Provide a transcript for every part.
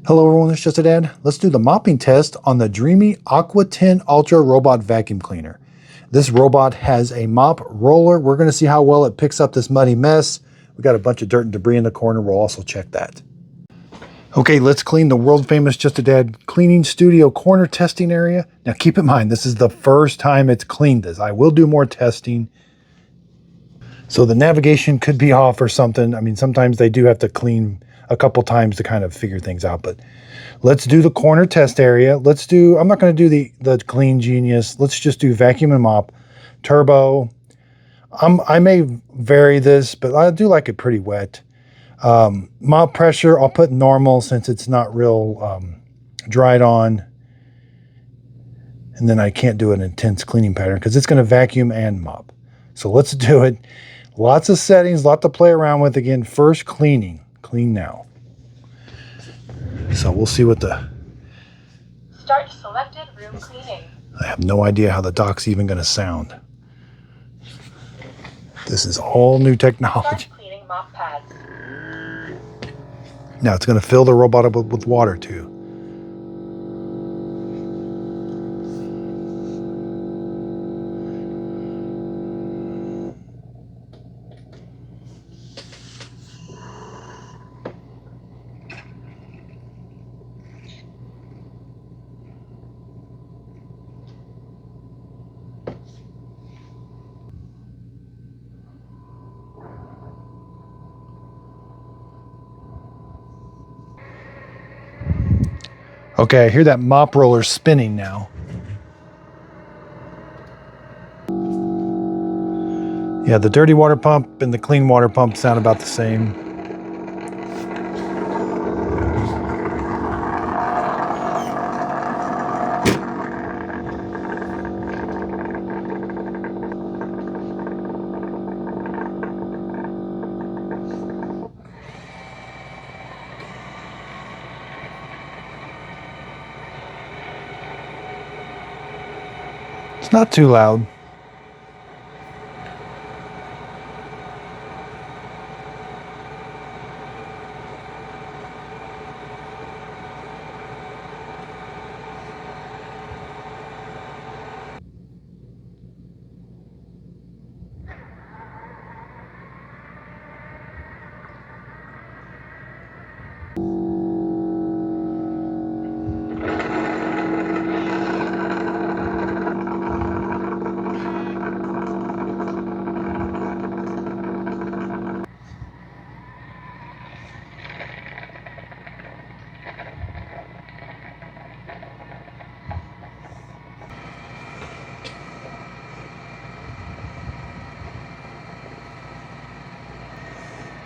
Hello everyone, it's Just a Dad. Let's do the mopping test on the Dreame Aqua10 Ultra Robot Vacuum Cleaner. This robot has a mop roller. We're going to see how well it picks up this muddy mess. We got a bunch of dirt and debris in the corner. We'll also check that. Okay, let's clean the world famous Just a Dad cleaning studio corner testing area. Now keep in mind, this is the first time it's cleaned this. I will do more testing. So the navigation could be off or something. I mean, sometimes they do have to clean a couple times to kind of figure things out, but let's do the corner test area. I'm not going to do the clean genius. Let's just do vacuum and mop, turbo. I may vary this, but I do like it pretty wet. Mop pressure, I'll put normal since it's not real dried on. And then I can't do an intense cleaning pattern because it's going to vacuum and mop. So let's do it. Lots of settings, lot to play around with. Again, first cleaning. Clean now. So we'll see what the... Start selected room cleaning. I have no idea how the dock's even going to sound. This is all new technology. Start cleaning mop pads. Now it's going to fill the robot up with water too. Okay, I hear that mop roller spinning now. Yeah, the dirty water pump and the clean water pump sound about the same. It's not too loud.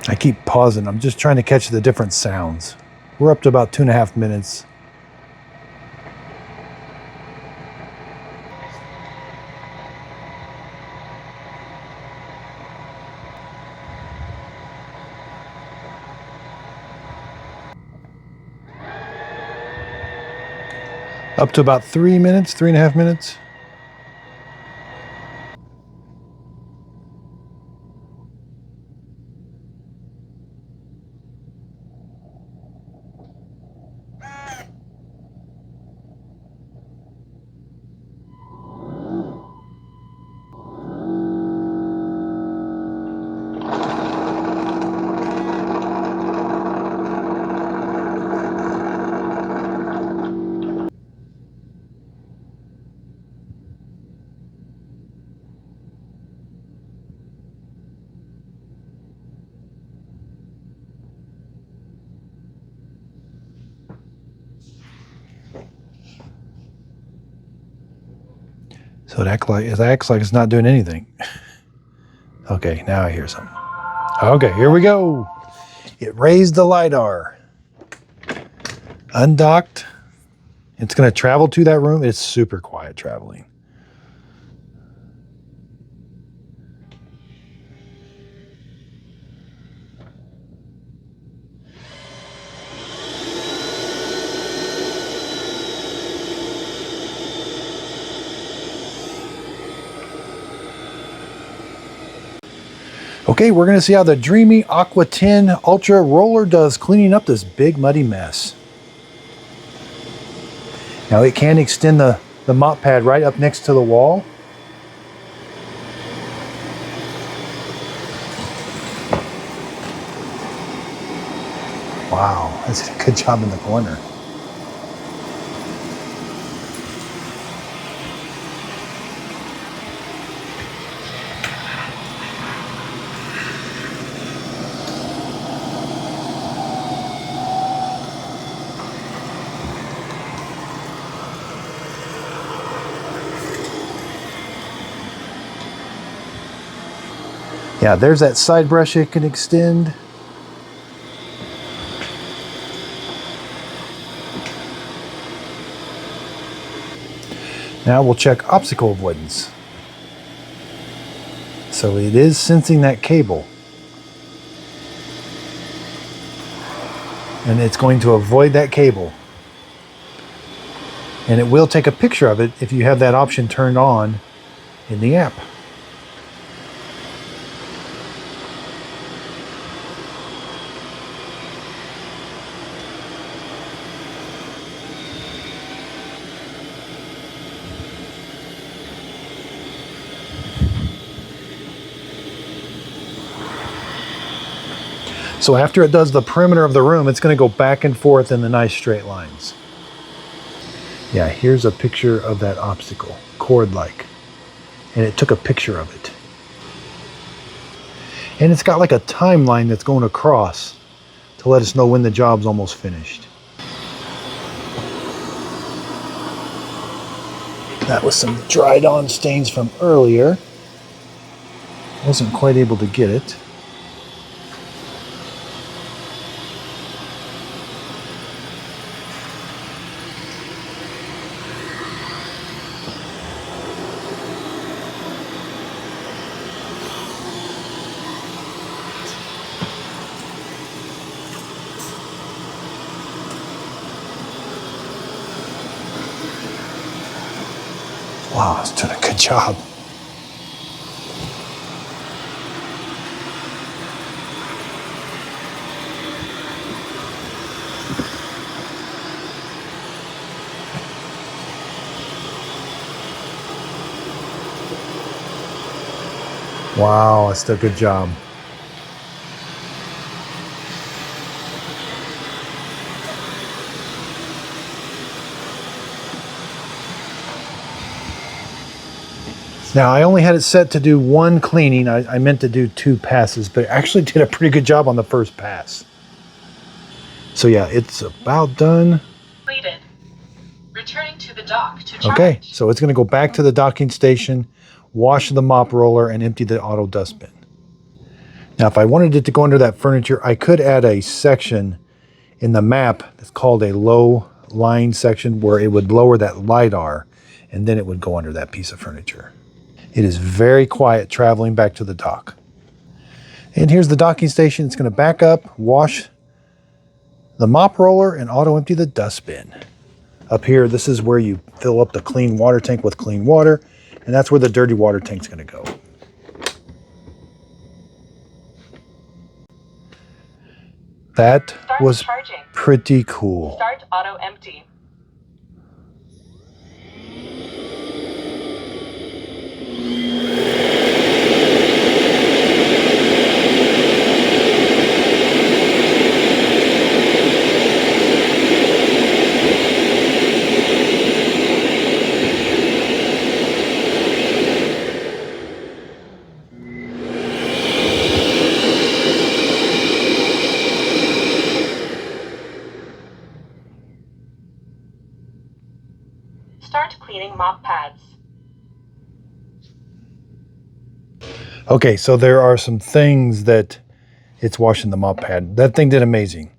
I keep pausing. I'm just trying to catch the different sounds. We're up to about 2.5 minutes. Up to about 3 minutes, 3.5 minutes. So it acts like it's not doing anything. Okay, now I hear something. Okay, here we go. It raised the LiDAR. Undocked. It's going to travel to that room. It's super quiet traveling. Okay, we're going to see how the Dreame Aqua10 Ultra Roller does cleaning up this big muddy mess. Now it can extend the mop pad right up next to the wall. Wow, that's a good job in the corner. Yeah, there's that side brush it can extend. Now we'll check obstacle avoidance. So it is sensing that cable. And it's going to avoid that cable. And it will take a picture of it if you have that option turned on in the app. So after it does the perimeter of the room, it's going to go back and forth in the nice straight lines. Yeah, here's a picture of that obstacle, cord-like. And it took a picture of it. And it's got like a timeline that's going across to let us know when the job's almost finished. That was some dried on stains from earlier. Wasn't quite able to get it. Wow, it's doing a good job. Wow, it's done a good job. Now, I only had it set to do one cleaning. I meant to do 2 passes, but it actually did a pretty good job on the first pass. So yeah, it's about done. Completed. Returning to the dock to charge. Okay, so it's going to go back to the docking station, wash the mop roller, and empty the auto dustbin. Now, if I wanted it to go under that furniture, I could add a section in the map that's called a low line section where it would lower that LiDAR, and then it would go under that piece of furniture. It is very quiet traveling back to the dock. And here's the docking station. It's going to back up, wash the mop roller, and auto empty the dustbin. Up here, this is where you fill up the clean water tank with clean water, and that's where the dirty water tank's going to go. That was pretty cool. Start auto empty. Start cleaning mop pads. Okay, so there are some things that it's washing the mop pad. That thing did amazing.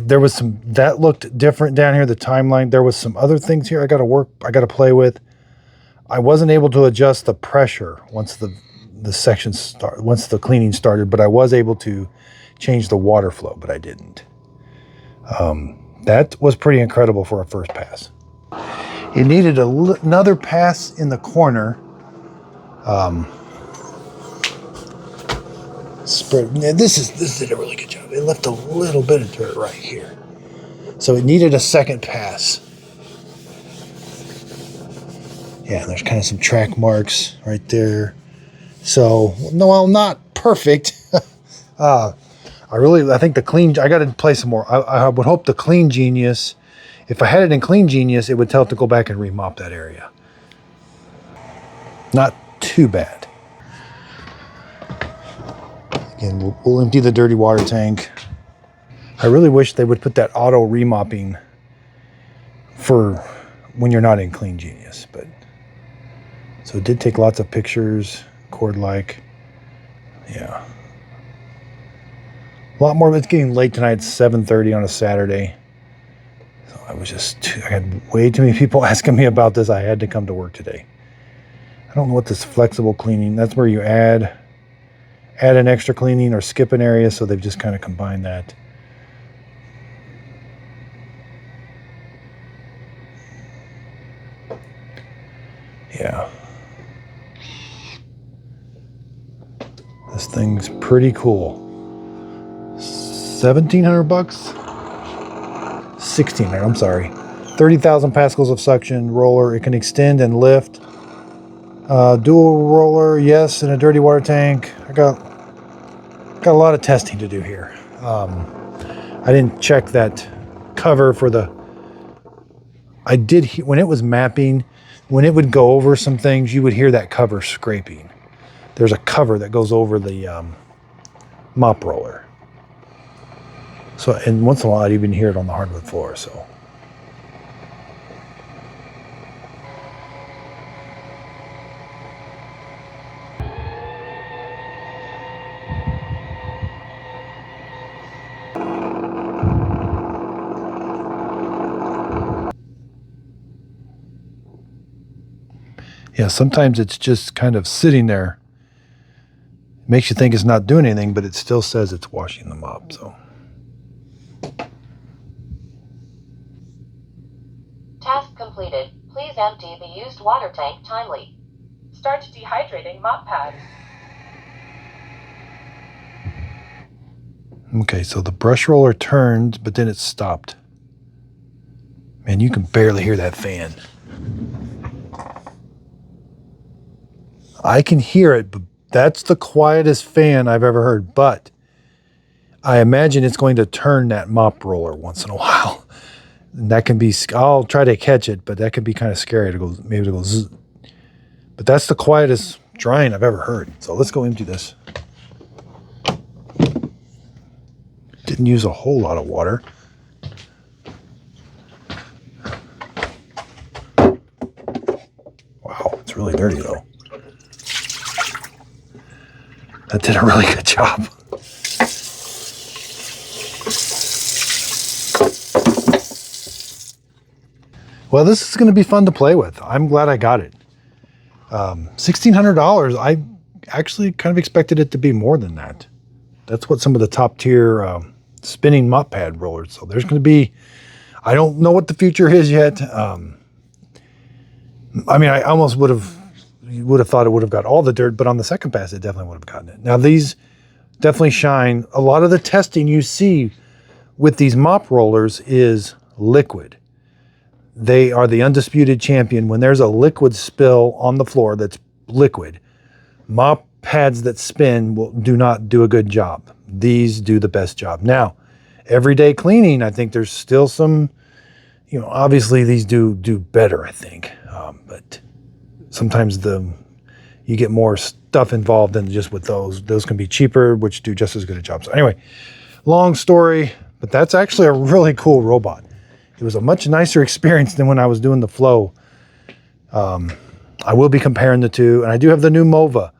There was some that looked different down here, the timeline. There was some other things here I got to play with. I wasn't able to adjust the pressure once the cleaning started, but I was able to change the water flow, but I didn't. That was pretty incredible for a first pass. It needed another pass in the corner. This did a really good job. It left a little bit of dirt right here. So it needed a second pass. Yeah, there's kind of some track marks right there. So, no, well, not perfect. I think the clean, I got to play some more. I would hope the Clean Genius, if I had it in Clean Genius, it would tell it to go back and remop that area. Not too bad. Again, we'll empty the dirty water tank. I really wish they would put that auto remopping for when you're not in Clean Genius, but so it did take lots of pictures, cord-like. Yeah. A lot more. It's getting late tonight. It's 7:30 on a Saturday. So I had way too many people asking me about this. I had to come to work today. I don't know what this flexible cleaning, that's where you add an extra cleaning or skip an area, so they've just kind of combined that. Yeah. This thing's pretty cool. 1,700 bucks? 1,600, I'm sorry. 30,000 pascals of suction roller. It can extend and lift. Dual roller, yes, in a dirty water tank. I got a lot of testing to do here. I didn't check that cover for the. I did when it was mapping. When it would go over some things, you would hear that cover scraping. There's a cover that goes over the mop roller. So, and once in a while, I'd even hear it on the hardwood floor. So. Yeah, sometimes it's just kind of sitting there. It makes you think it's not doing anything, but it still says it's washing the mop. So. Task completed. Please empty the used water tank timely. Start dehydrating mop pad. Okay, so the brush roller turned, but then it stopped. Man, you can barely hear that fan. I can hear it, but that's the quietest fan I've ever heard. But I imagine it's going to turn that mop roller once in a while. And that can be, I'll try to catch it, but that can be kind of scary to go, maybe to go zzz. But that's the quietest drying I've ever heard. So let's go empty this. Didn't use a whole lot of water. Wow, it's really dirty though. That did a really good job. Well, this is going to be fun to play with. I'm glad I got it. $1,600. I actually kind of expected it to be more than that. That's what some of the top tier spinning mop pad rollers. So there's going to be, I don't know what the future is yet. I mean, I almost would have thought it would have got all the dirt, but on the second pass, it definitely would have gotten it. Now these definitely shine. A lot of the testing you see with these mop rollers is liquid. They are the undisputed champion. When there's a liquid spill on the floor that's liquid, mop pads that spin do not do a good job. These do the best job. Now, everyday cleaning, I think there's still some, obviously these do better, I think. But sometimes you get more stuff involved than just with those. Those can be cheaper, which do just as good a job. So anyway, long story, but that's actually a really cool robot. It was a much nicer experience than when I was doing the flow. I will be comparing the two, and I do have the new MOVA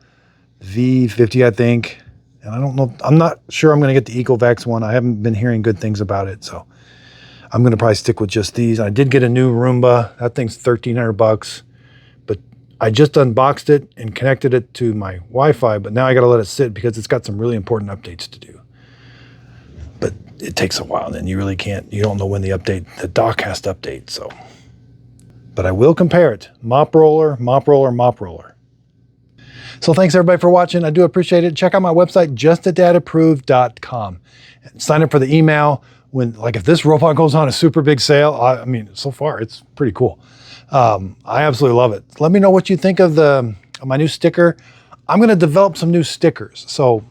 V50, I think. And I don't know, I'm not sure I'm going to get the EcoVax one. I haven't been hearing good things about it, so I'm going to probably stick with just these. I did get a new Roomba. That thing's $1,300, but I just unboxed it and connected it to my Wi-Fi, but now I got to let it sit because it's got some really important updates to do. But it takes a while, and then you really can't, you don't know when the dock has to update, so. But I will compare it. Mop roller, mop roller, mop roller. So thanks everybody for watching. I do appreciate it. Check out my website, justadadapproved.com. Sign up for the email if this robot goes on a super big sale. I mean, so far it's pretty cool. I absolutely love it. Let me know what you think of my new sticker. I'm going to develop some new stickers. So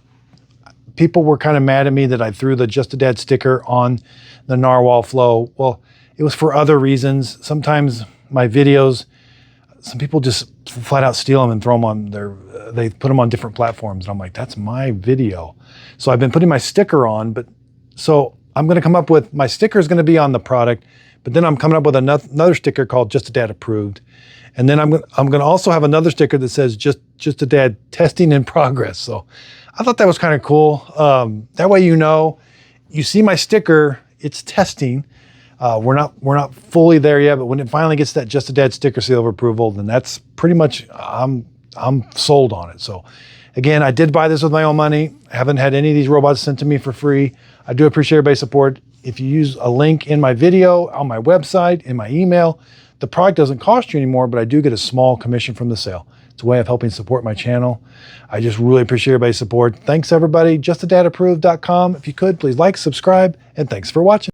people were kind of mad at me that I threw the Just a Dad sticker on the Narwhal Flow. Well, it was for other reasons. Sometimes my videos, some people just flat out steal them and throw them on they put them on different platforms. And I'm like, that's my video. So I've been putting my sticker on, so I'm going to come up with, my sticker is going to be on the product, but then I'm coming up with another sticker called Just a Dad Approved. And then I'm going to also have another sticker that says Just a Dad Testing in Progress. So I thought that was kind of cool. That way, you see my sticker, it's testing. We're not fully there yet, but when it finally gets that Just a Dad sticker seal of approval, then that's pretty much, I'm sold on it. So again, I did buy this with my own money. I haven't had any of these robots sent to me for free. I do appreciate everybody's support. If you use a link in my video, on my website, in my email, the product doesn't cost you anymore, but I do get a small commission from the sale. It's a way of helping support my channel. I just really appreciate everybody's support. Thanks everybody. JustADadApproved.com. If you could, please like, subscribe, and thanks for watching.